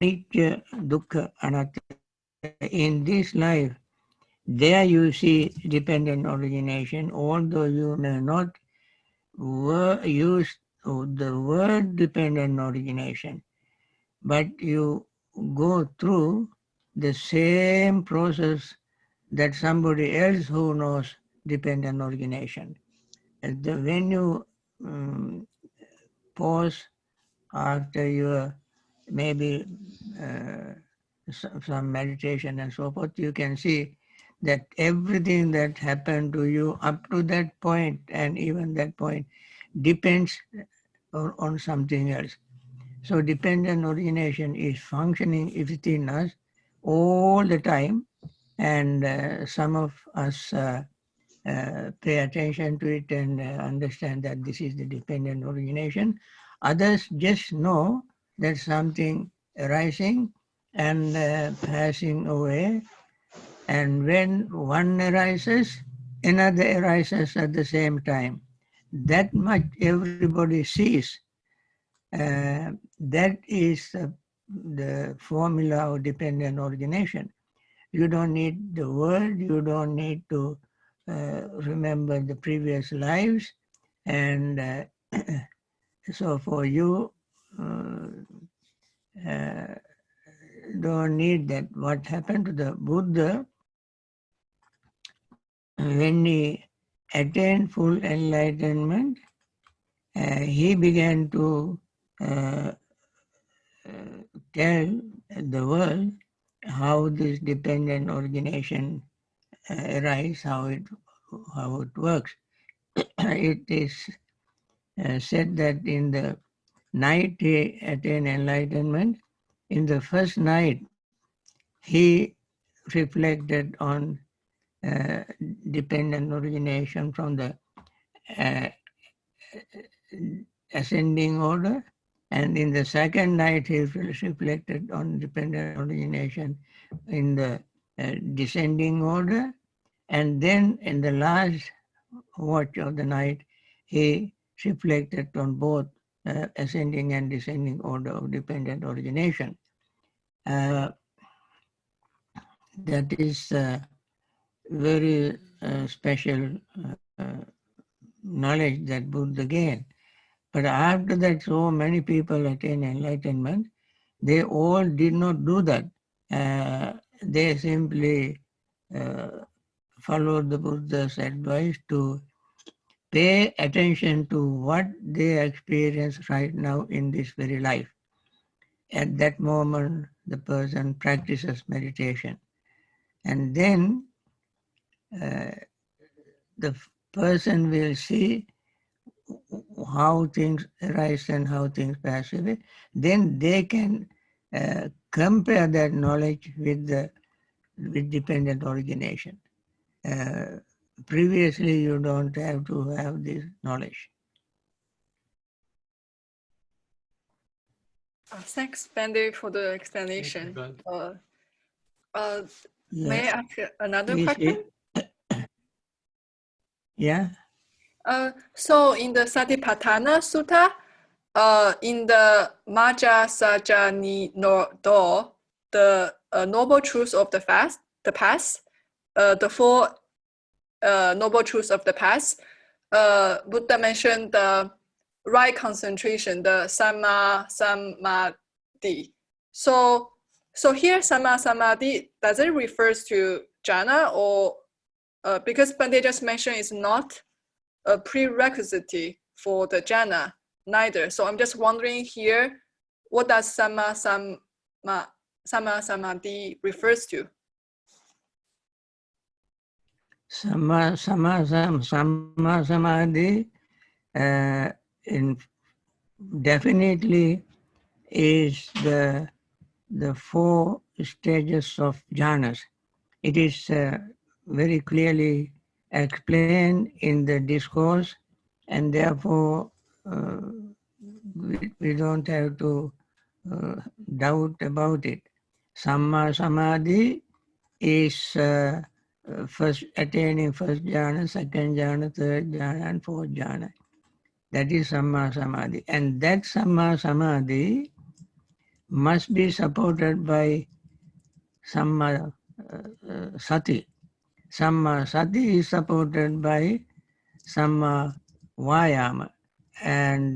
anicca, dukkha, anatta. In this life, there you see dependent origination, although you may not use the word dependent origination, but you go through the same process that somebody else who knows dependent origination. When you pause after your maybe some meditation and so forth, you can see that everything that happened to you up to that point and even that point depends on something else. So dependent origination is functioning within us all the time, and some of us pay attention to it and understand that this is the dependent origination. Others just know that something arising and passing away, and when one arises, another arises at the same time. That much everybody sees. That is the formula of dependent origination. You don't need the word, you don't need to remember the previous lives, and so for you don't need that. What happened to the Buddha when he attained full enlightenment? He began to tell the world how this dependent origination arises, how it works. It is said that in the night he attained enlightenment. In the first night, he reflected on dependent origination from the ascending order, and in the second night he reflected on dependent origination in the descending order, and then in the last watch of the night he reflected on both ascending and descending order of dependent origination. That is very special knowledge that Buddha gained. But after that, so many people attain enlightenment. They all did not do that. They simply followed the Buddha's advice to pay attention to what they experience right now in this very life. At that moment, the person practices meditation. And then the person will see how things arise and how things pass away. Then they can compare that knowledge with dependent origination. Previously, you don't have to have this knowledge. Thanks, Bhante, for the explanation. May I ask another question? Yeah. So in the Satipatthana Sutta, in the Majja Sajjani Do, the noble truths of the past, the four noble truths of the past, Buddha mentioned the right concentration, the sammasamadhi. So here sammasamadhi, does it refers to jhana, or because Bhante just mentioned it's not a prerequisite for the jhana, neither. So I'm just wondering here, what does sammasamadhi refers to? Sammasamadhi definitely is the four stages of jhanas. It is very clearly explained in the discourse, and therefore we don't have to doubt about it. Sammasamadhi is first attaining first jhana, second jhana, third jhana, and fourth jhana. That is sammasamadhi. And that sammasamadhi must be supported by sammasamadhi. Sammasamadhi is supported by vyama, and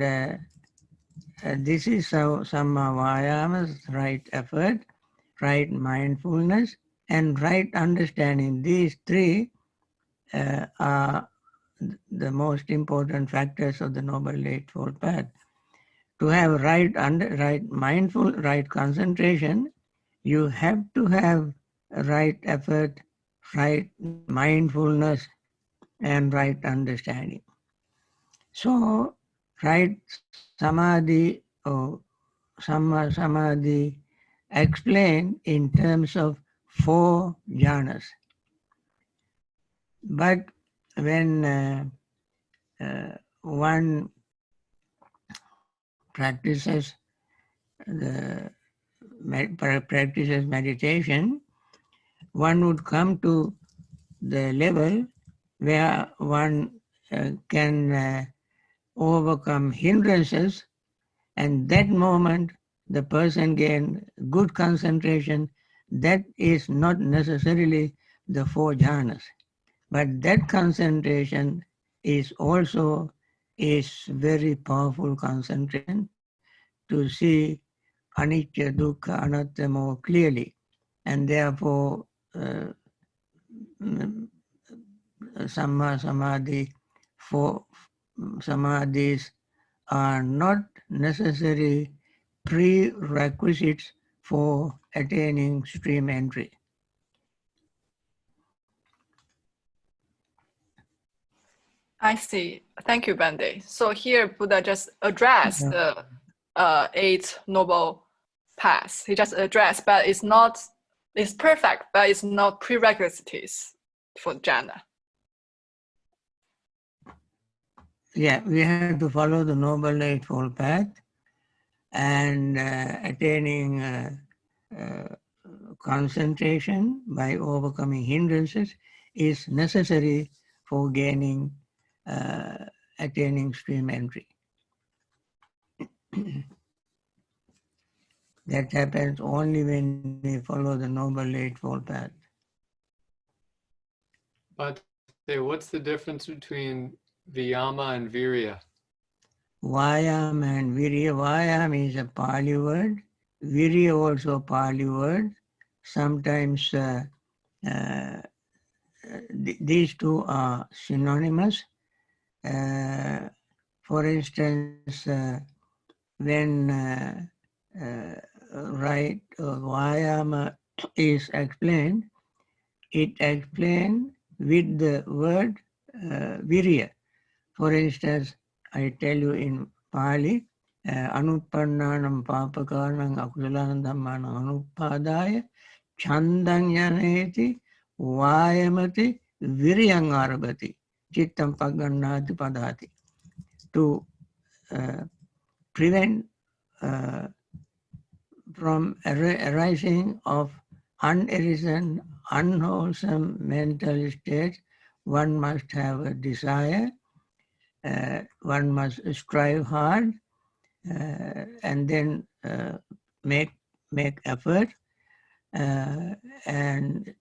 this is how sammavyama's right effort, right mindfulness, and right understanding. These three are the most important factors of the Noble Eightfold Path. To have right mindful, right concentration, you have to have right effort, right mindfulness, and right understanding. So, right samadhi or sammasamadhi explained in terms of 4 jhanas. But when one practices meditation, one would come to the level where one can overcome hindrances, and that moment the person gain good concentration. That is not necessarily the 4 jhanas, but that concentration is also very powerful concentration to see anicca, dukkha, anatta more clearly, and therefore sammasamadhi, 4 samadhis are not necessary prerequisites for attaining stream entry. I see. Thank you, Bhante. So here Buddha just addressed the 8 noble paths. He just addressed, but it's perfect, but it's not prerequisites for jhana. Yeah, we have to follow the Noble Eightfold Path, and attaining concentration by overcoming hindrances is necessary for gaining attaining stream entry. That happens only when we follow the Noble Eightfold Path. But what's the difference between vyama and viriya? Vyama and viriya. Vyama is a Pali word. Viriya also a Pali word. Sometimes these two are synonymous. For instance, when right vyama is explained, it explained with the word viriya. For instance, I tell you in Pali, anupannanam papakaranam akusalanam dhammanam anupadaya chandanyaneti vayamati viriyang arabati chittam pagannati padati. To prevent from arising of unarisen, unwholesome mental states, one must have a desire, one must strive hard, and then make effort, and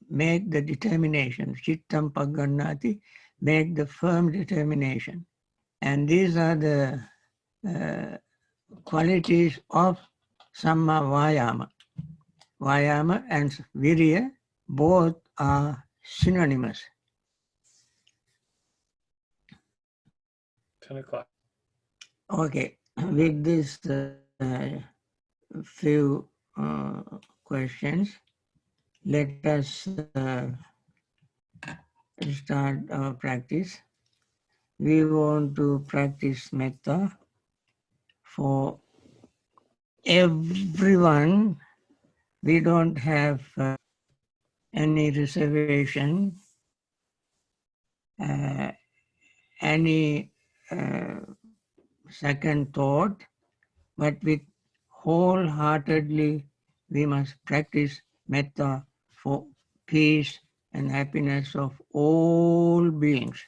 make the determination, chittam pagannati, make the firm determination. And these are the qualities of samma vyama. Vyama and viriya both are synonymous. 10 o'clock. Okay, with this few questions, let us start our practice. We want to practice metta for everyone. We don't have any reservation, any second thought, but with wholeheartedly we must practice metta for peace and happiness of all beings.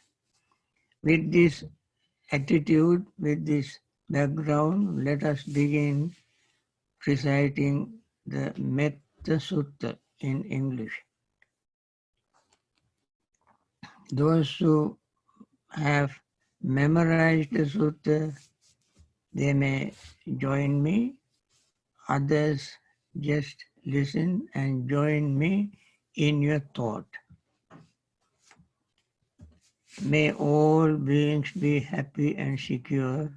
With this attitude, with this background, let us begin reciting the Metta Sutta in English. Those who have memorized the sutta, they may join me. Others just listen and join me in your thought. May all beings be happy and secure.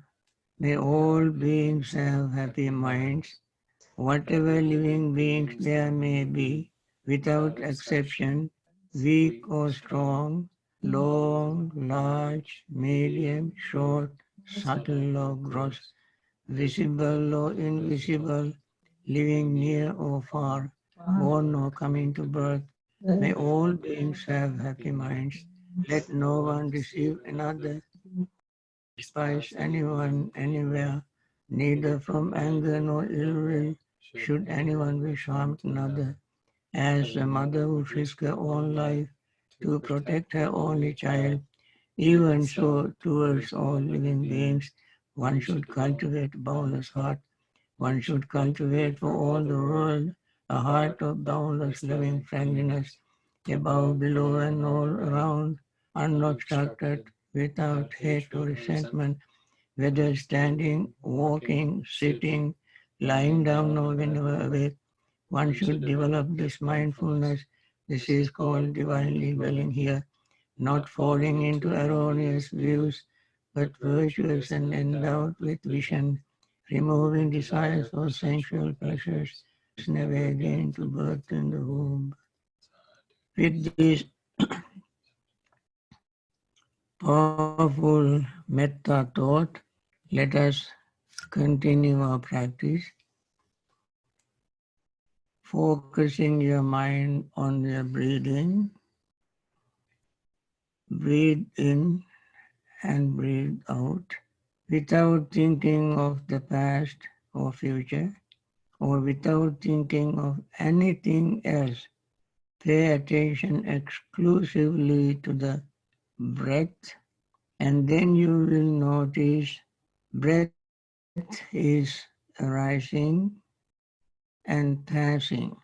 May all beings have happy minds. Whatever living beings there may be, without exception, weak or strong, long, large, medium, short, subtle or gross, visible or invisible, living near or far, born or coming to birth, may all beings have happy minds. Let no one deceive another, despise anyone anywhere, neither from anger nor ill will should anyone wish harm to another. As a mother would risk her own life to protect her only child, even so towards all living beings, one should cultivate boundless heart. One should cultivate for all the world a heart of boundless loving friendliness, above, below, and all around, unobstructed, without hate or resentment, whether standing, walking, sitting, lying down, or whenever awake. One should develop this mindfulness. This is called divinely dwelling here, not falling into erroneous views, but virtuous and endowed with vision, removing desires for sensual pleasures, never again to birth in the womb. With this powerful metta thought, let us continue our practice, focusing your mind on your breathing. Breathe in and breathe out without thinking of the past or future, or without thinking of anything else. Pay attention exclusively to the breath, and then you will notice breath is arising and passing,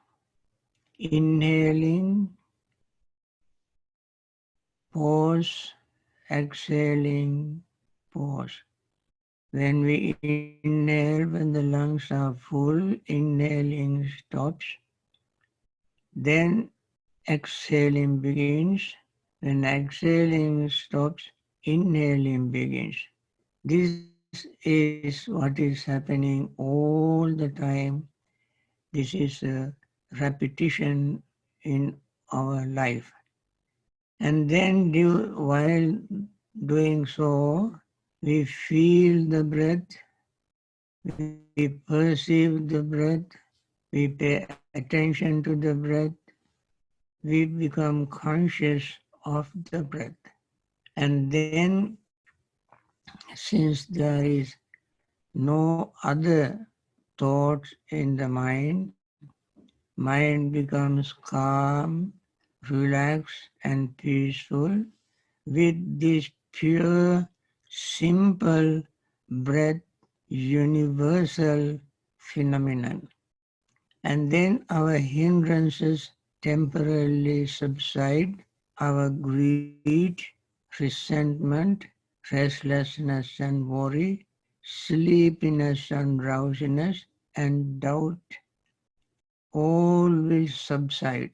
inhaling, pause, exhaling, pause. When we inhale, when the lungs are full, inhaling stops. Then exhaling begins. When exhaling stops, inhaling begins. This is what is happening all the time. This is a repetition in our life. And then while doing so, we feel the breath, we perceive the breath, we pay attention to the breath, we become conscious of the breath. And then, since there is no other thoughts in the mind becomes calm, relaxed, and peaceful with this pure, simple breath, universal phenomenon. And then our hindrances temporarily subside, our greed, resentment, restlessness and worry, sleepiness and drowsiness, and doubt all will subside.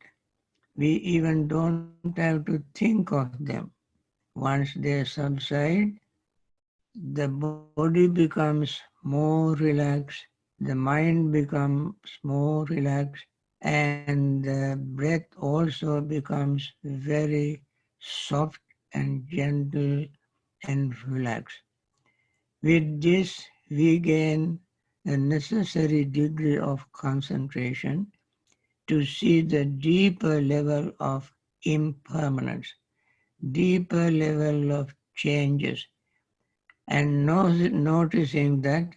We even don't have to think of them. Once they subside, the body becomes more relaxed, the mind becomes more relaxed, and the breath also becomes very soft and gentle and relaxed. With this, we gain a necessary degree of concentration to see the deeper level of impermanence, deeper level of changes, and noticing that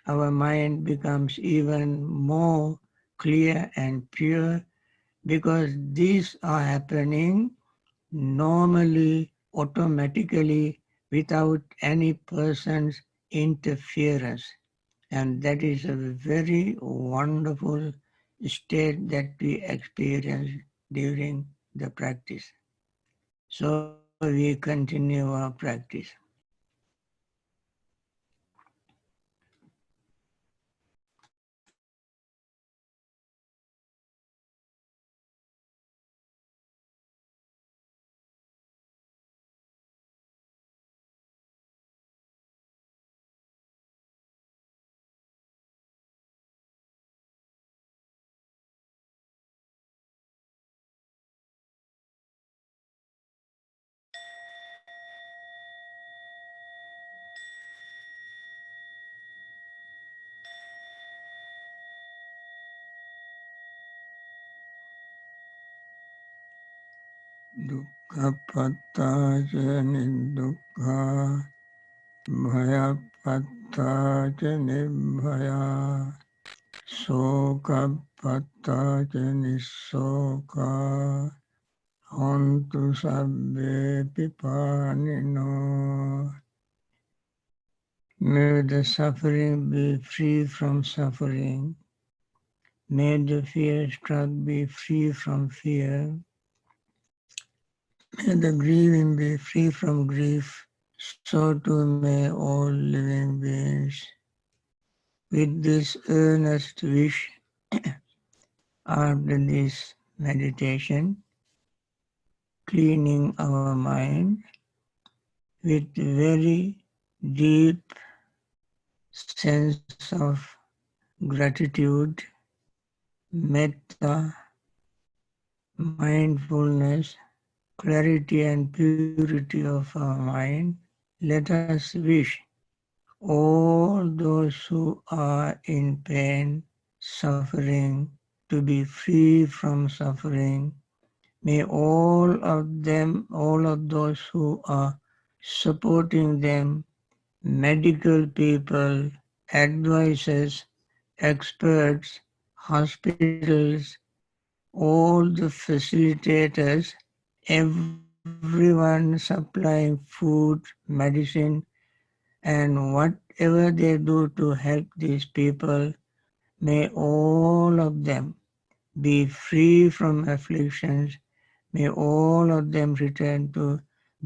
our mind becomes even more clear and pure, because these are happening normally, automatically, without any person's interference. And that is a very wonderful state that we experience during the practice. So we continue our practice. Dukkha patta ca nidukkha, bhaya patta ca nibhaya, soka patta ca nisoka, hontu sabbe pipanino. May the suffering be free from suffering. May the fear struck be free from fear. May the grieving be free from grief. So too may all living beings. With this earnest wish, after this meditation, cleaning our mind with very deep sense of gratitude, metta, mindfulness, clarity and purity of our mind, let us wish all those who are in pain, suffering, to be free from suffering. May all of them, all of those who are supporting them, medical people, advisors, experts, hospitals, all the facilitators, everyone supplying food, medicine, and whatever they do to help these people, may all of them be free from afflictions. May all of them return to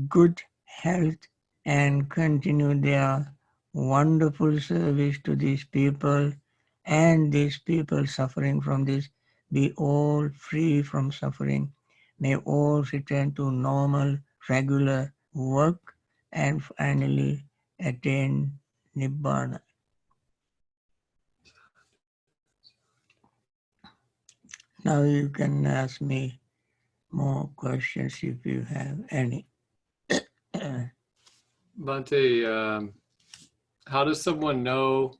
good health and continue their wonderful service to these people, and these people suffering from this be all free from suffering. May all return to normal, regular work and finally attain Nibbana. Now you can ask me more questions if you have any. Bhante, how does someone know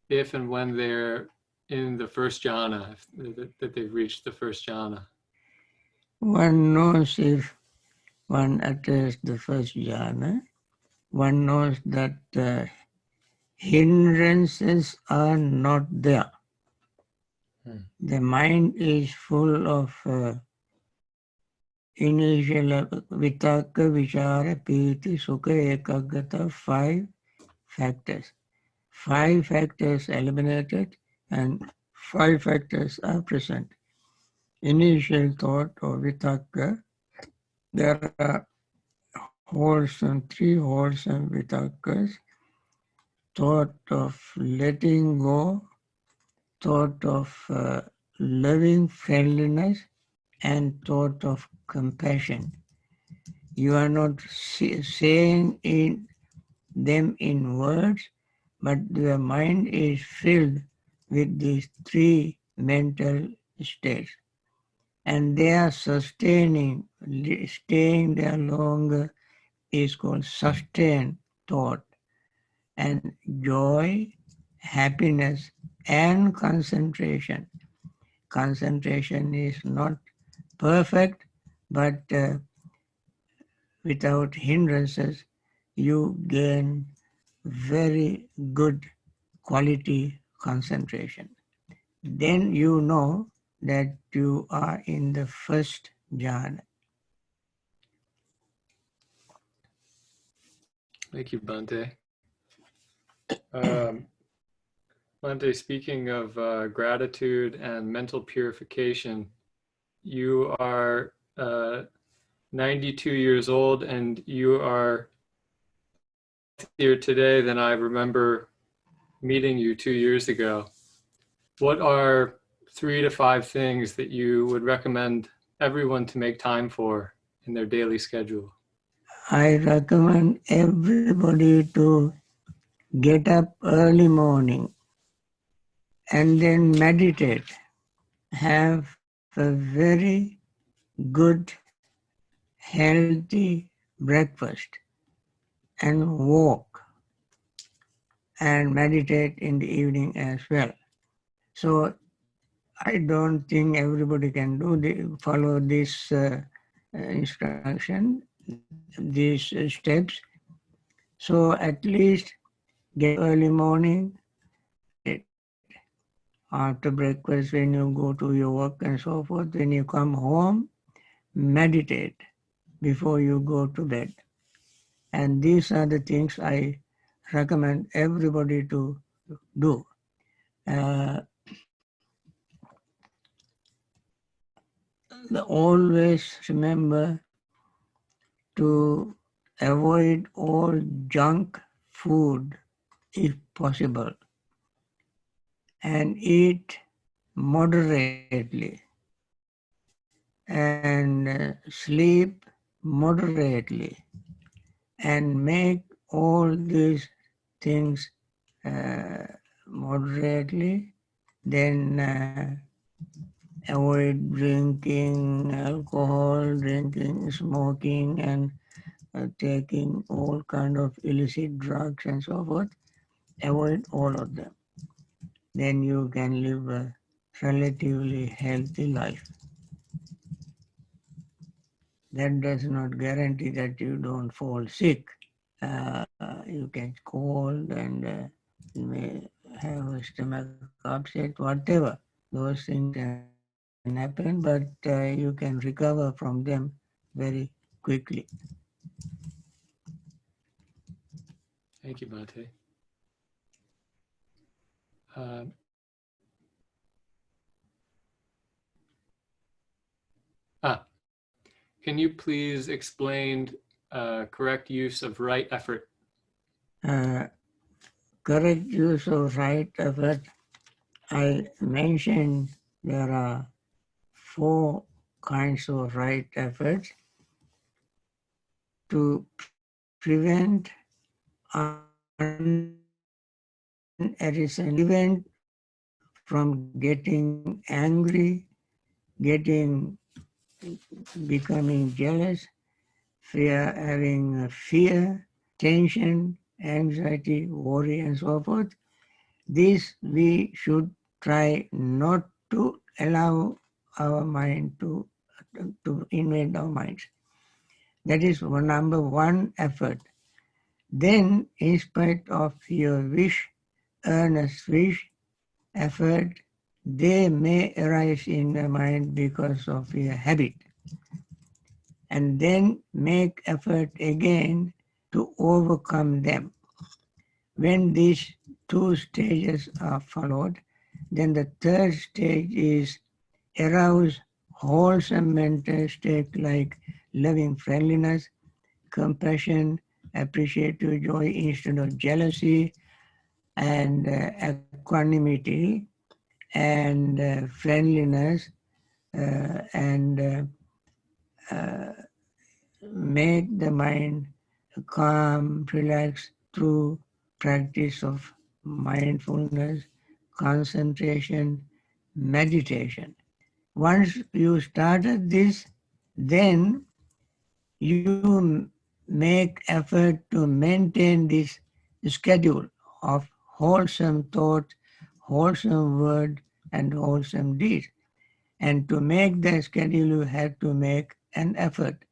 if and when they're in the first jhana, that they've reached the first jhana? One knows if one attains the first jhana, one knows that hindrances are not there. The mind is full of initial vitaka, vichara, piti, sukha, ekaggata, 5 factors. 5 factors eliminated and 5 factors are present. Initial thought or vitaka, there are wholesome, 3 wholesome vitakas, thought of letting go, thought of loving friendliness, and thought of compassion. You are not saying them in words, but your mind is filled with these 3 mental states. And they are sustaining, staying there longer is called sustained thought. And joy, happiness, and concentration. Concentration is not perfect, but without hindrances, you gain very good quality concentration. Then you know that you are in the first jhana. Thank you, Bhante. Bhante, speaking of gratitude and mental purification, you are 92 years old and you are here today than I remember meeting you 2 years ago. What are 3 to 5 things that you would recommend everyone to make time for in their daily schedule? I recommend everybody to get up early morning and then meditate. Have a very good, healthy breakfast and walk and meditate in the evening as well. So I don't think everybody can follow this instruction, these steps. So at least get early morning, meditate. After breakfast, when you go to your work and so forth, when you come home, meditate before you go to bed. And these are the things I recommend everybody to do. Always remember to avoid all junk food if possible and eat moderately and sleep moderately and make all these things moderately, then avoid drinking alcohol, drinking, smoking, and taking all kind of illicit drugs and so forth. Avoid all of them. Then you can live a relatively healthy life. That does not guarantee that you don't fall sick. You get cold and you may have a stomach upset, whatever. Those things can happen, but you can recover from them very quickly. Thank you, Bhante. Can you please explain correct use of right effort? Correct use of right effort. I mentioned there are 4 kinds of right efforts to prevent prevent from getting angry, becoming jealous, having fear, tension, anxiety, worry, and so forth. This we should try not to allow our mind to invade our minds. That is number 1 effort. Then, in spite of your wish, earnest wish, effort, they may arise in the mind because of your habit. And then make effort again to overcome them. When these 2 stages are followed, then the 3rd stage is arouse wholesome mental state like loving friendliness, compassion, appreciative joy instead of jealousy, and equanimity, and friendliness, and make the mind calm, relaxed through practice of mindfulness, concentration, meditation. Once you started this, then you make effort to maintain this schedule of wholesome thought, wholesome word, and wholesome deed. And to make the schedule, you have to make an effort.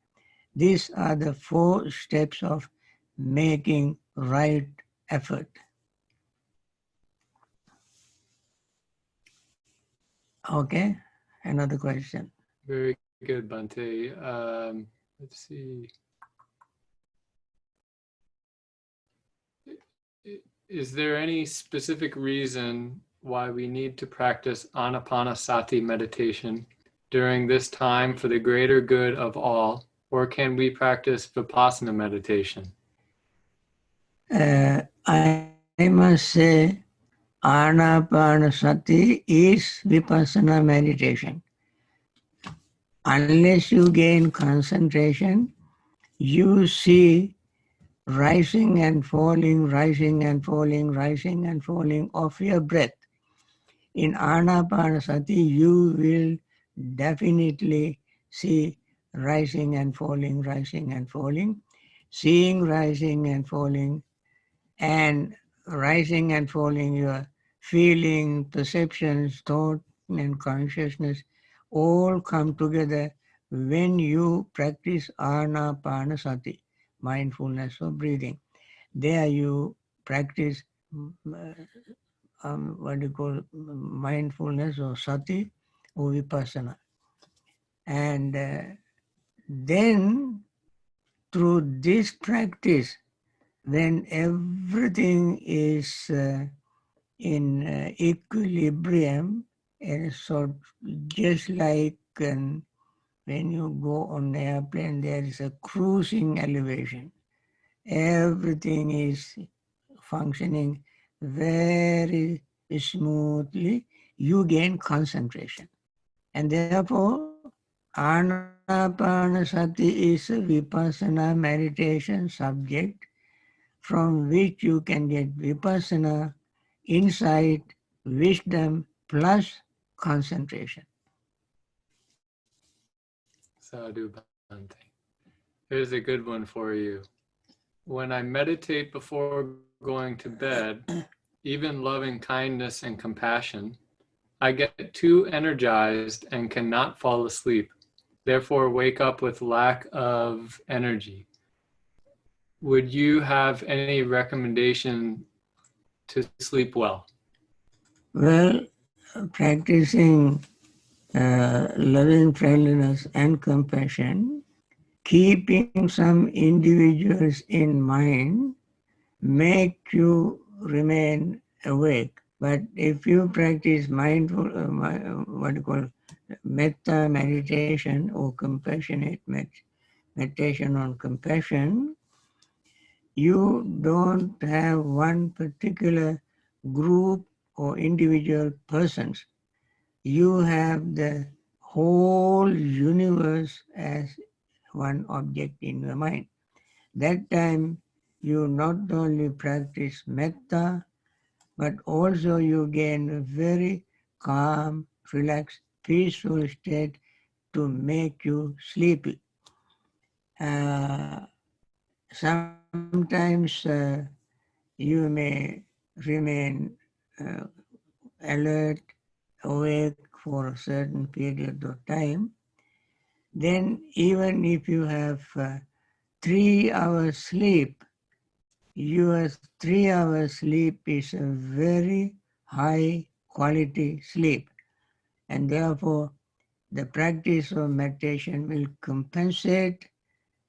These are the 4 steps of making right effort. Okay, another question. Very good, Bhante. Let's see. is there any specific reason why we need to practice anapanasati meditation during this time for the greater good of all, or can we practice vipassana meditation? I must say, anapanasati is vipassana meditation. Unless you gain concentration, you see rising and falling, rising and falling, rising and falling of your breath. In anapanasati, you will definitely see rising and falling, rising and falling, seeing rising and falling, and rising and falling your feeling, perceptions, thought, and consciousness all come together when you practice anapanasati, mindfulness of breathing. There you practice what you call mindfulness or sati or vipassana. And then through this practice, when everything is in equilibrium, and so just like when you go on an airplane, there is a cruising elevation. Everything is functioning very smoothly. You gain concentration. And therefore, anapanasati is a vipassana meditation subject from which you can get vipassana, insight, wisdom, plus concentration. Sadhu Bhante. Here's a good one for you. When I meditate before going to bed, even loving kindness and compassion, I get too energized and cannot fall asleep, therefore wake up with lack of energy. Would you have any recommendation to sleep well? Well, practicing loving friendliness and compassion, keeping some individuals in mind, make you remain awake. But if you practice mindful, what you call metta meditation or compassionate meditation on compassion, you don't have one particular group or individual persons. You have the whole universe as one object in your mind. That time you not only practice metta, but also you gain a very calm, relaxed, peaceful state to make you sleepy. Sometimes you may remain alert, awake for a certain period of time. Then even if you have 3 hours sleep, your 3 hours sleep is a very high quality sleep. And therefore, the practice of meditation will compensate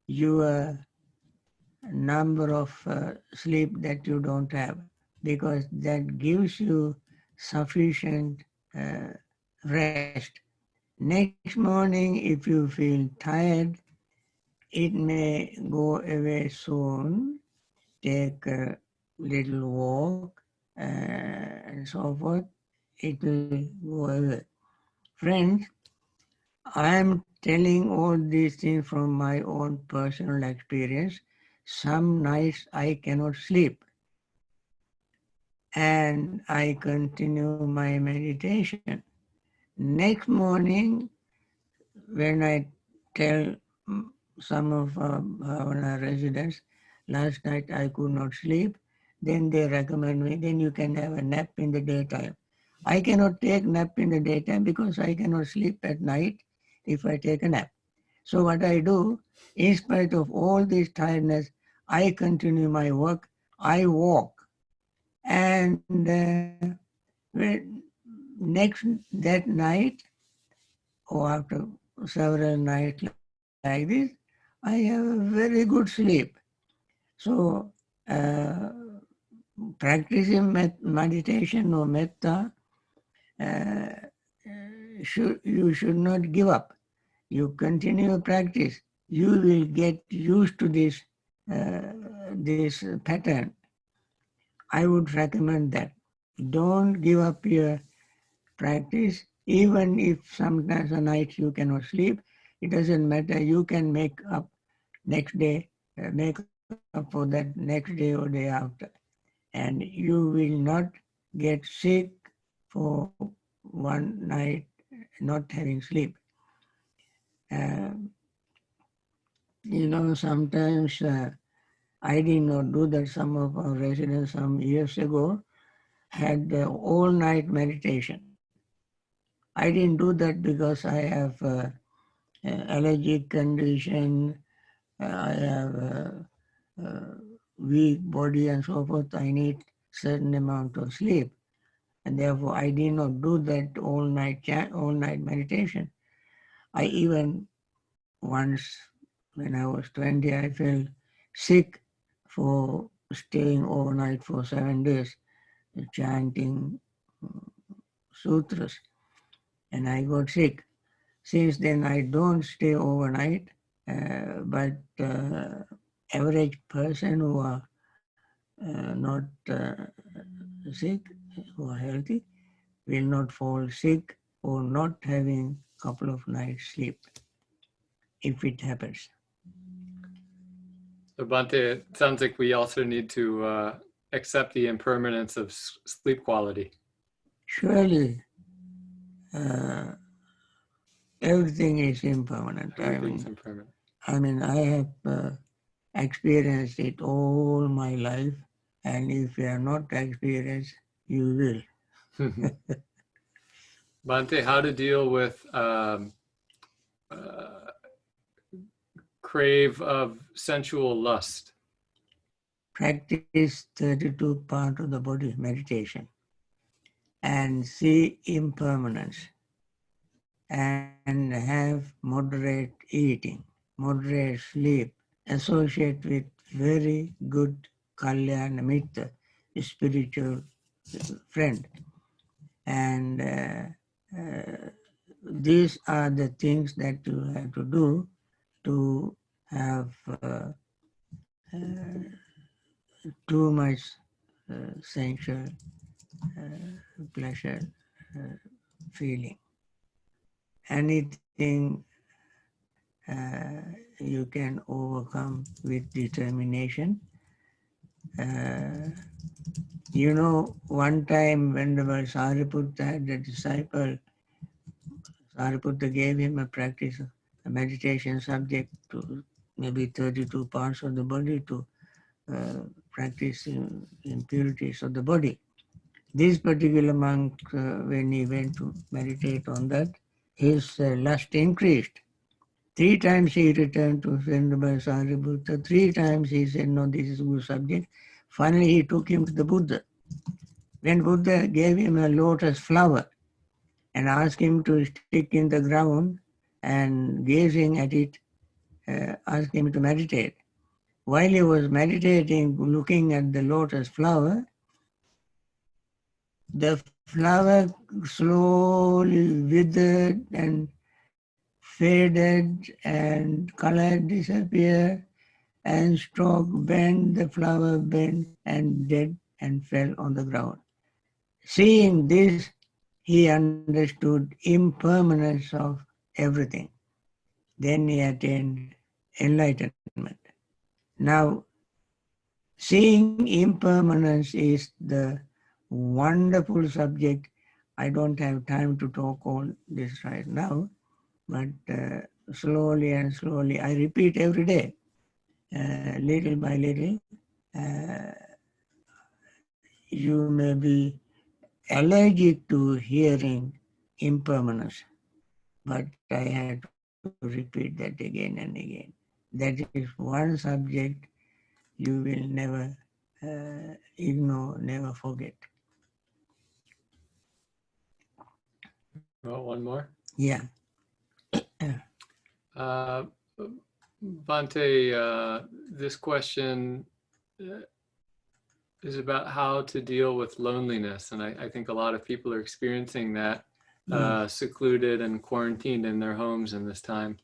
your number of sleep that you don't have, because that gives you sufficient rest. Next morning, if you feel tired, it may go away soon. Take a little walk and so forth. It will go away. Friends, I am telling all these things from my own personal experience. Some nights I cannot sleep and I continue my meditation. Next morning, when I tell some of our residents, last night I could not sleep, then they recommend me, then you can have a nap in the daytime. I cannot take nap in the daytime because I cannot sleep at night if I take a nap. So what I do, in spite of all this tiredness, I continue my work, I walk. And next that night, or after several nights like this, I have a very good sleep. So practicing meditation or metta, you should not give up. You continue practice. You will get used to this pattern. I would recommend that. Don't give up your practice, even if sometimes a night you cannot sleep. It doesn't matter. You can make up next day, make up for that next day or day after. And you will not get sick for one night not having sleep. Sometimes I did not do that. Some of our residents some years ago had all-night meditation. I didn't do that because I have allergic condition, I have weak body and so forth. I need certain amount of sleep. And therefore, I did not do that all-night meditation. I even once, when I was 20, I felt sick for staying overnight for 7 days, chanting sutras, and I got sick. Since then, I don't stay overnight, but average person who are not sick, who are healthy, will not fall sick or not having couple of nights sleep, if it happens. So Bhante, it sounds like we also need to accept the impermanence of sleep quality. Surely, everything is impermanent. Everything's impermanent. I have experienced it all my life, and if you are not experienced, you will. Bhante, how to deal with crave of sensual lust? Practice 32 part of the body meditation and see impermanence and have moderate eating, moderate sleep, associate with very good kalyana mitta, spiritual friend. And these are the things that you have to do to have too much sensual pleasure feeling. Anything you can overcome with determination. One time when the Sariputta had a disciple, Sariputta gave him a practice, a meditation subject to maybe 32 parts of the body to practice impurities of the body. This particular monk, when he went to meditate on that, his lust increased. 3 times he returned to Venerable Sariputta. 3 times he said, no, this is a good subject. Finally, he took him to the Buddha. When Buddha gave him a lotus flower and asked him to stick in the ground and gazing at it, asked him to meditate. While he was meditating, looking at the lotus flower, the flower slowly withered and faded and color disappeared and stalk bent, the flower bent and dead and fell on the ground. Seeing this, he understood impermanence of everything. Then he attained enlightenment. Now, seeing impermanence is the wonderful subject. I don't have time to talk all this right now, but slowly and slowly, I repeat every day, little by little, you may be allergic to hearing impermanence, but I had to repeat that again and again. That is one subject you will never ignore, never forget. Well, one more? Yeah. Bhante, this question is about how to deal with loneliness. And I think a lot of people are experiencing that, secluded and quarantined in their homes in this time.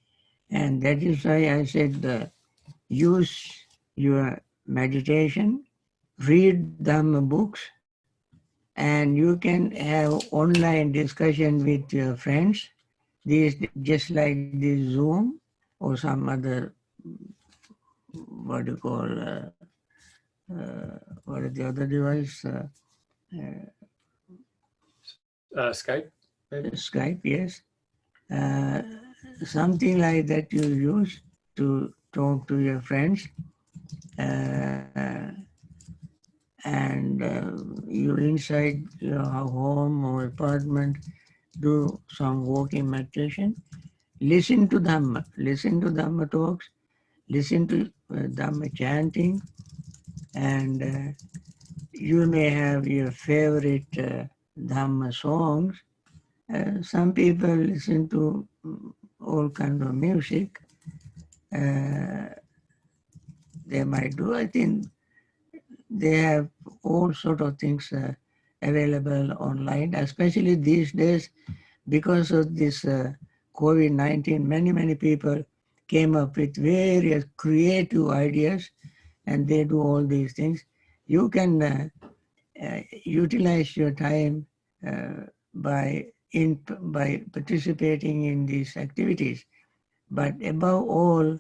And that is why I said use your meditation, read Dhamma books, and you can have online discussion with your friends. These just like this Zoom or some other, what do you call, what is the other device? Skype, maybe? Skype, yes. Something like that you use to talk to your friends. And you inside your home or apartment, do some walking meditation. Listen to Dhamma talks, listen to Dhamma chanting, and you may have your favorite Dhamma songs. Some people listen to all kinds of music. They might do, I think they have all sort of things available online, especially these days because of this COVID-19. Many people came up with various creative ideas, and they do all these things. You can utilize your time by participating in these activities, but above all,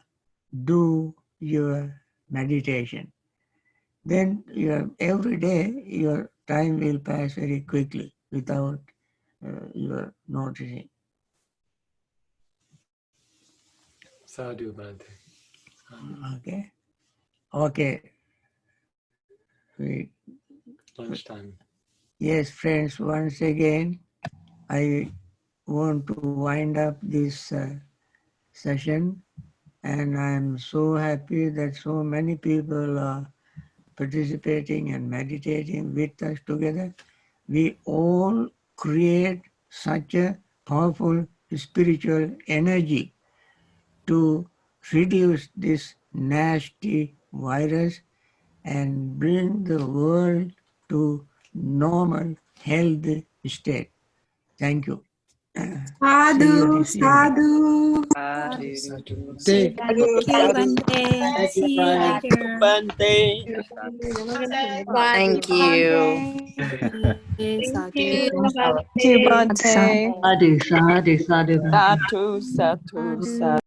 do your meditation. Then every day your time will pass very quickly without your noticing. Sadhu, Bhante. Okay. Okay. Lunchtime. Yes, friends, once again, I want to wind up this session, and I'm so happy that so many people are participating and meditating with us together. We all create such a powerful spiritual energy to reduce this nasty virus and bring the world to normal, healthy state. Thank you. See you Sadhu, this evening. sadhu. Thank Sadhu, you, sadhu. Bhante. Thank you, See you later. Bhante. Thank you. Bhante. Sadhu. Thank you, Bhante. Sadhu, sadhu, sadhu. Sadhu, sadhu, sadhu.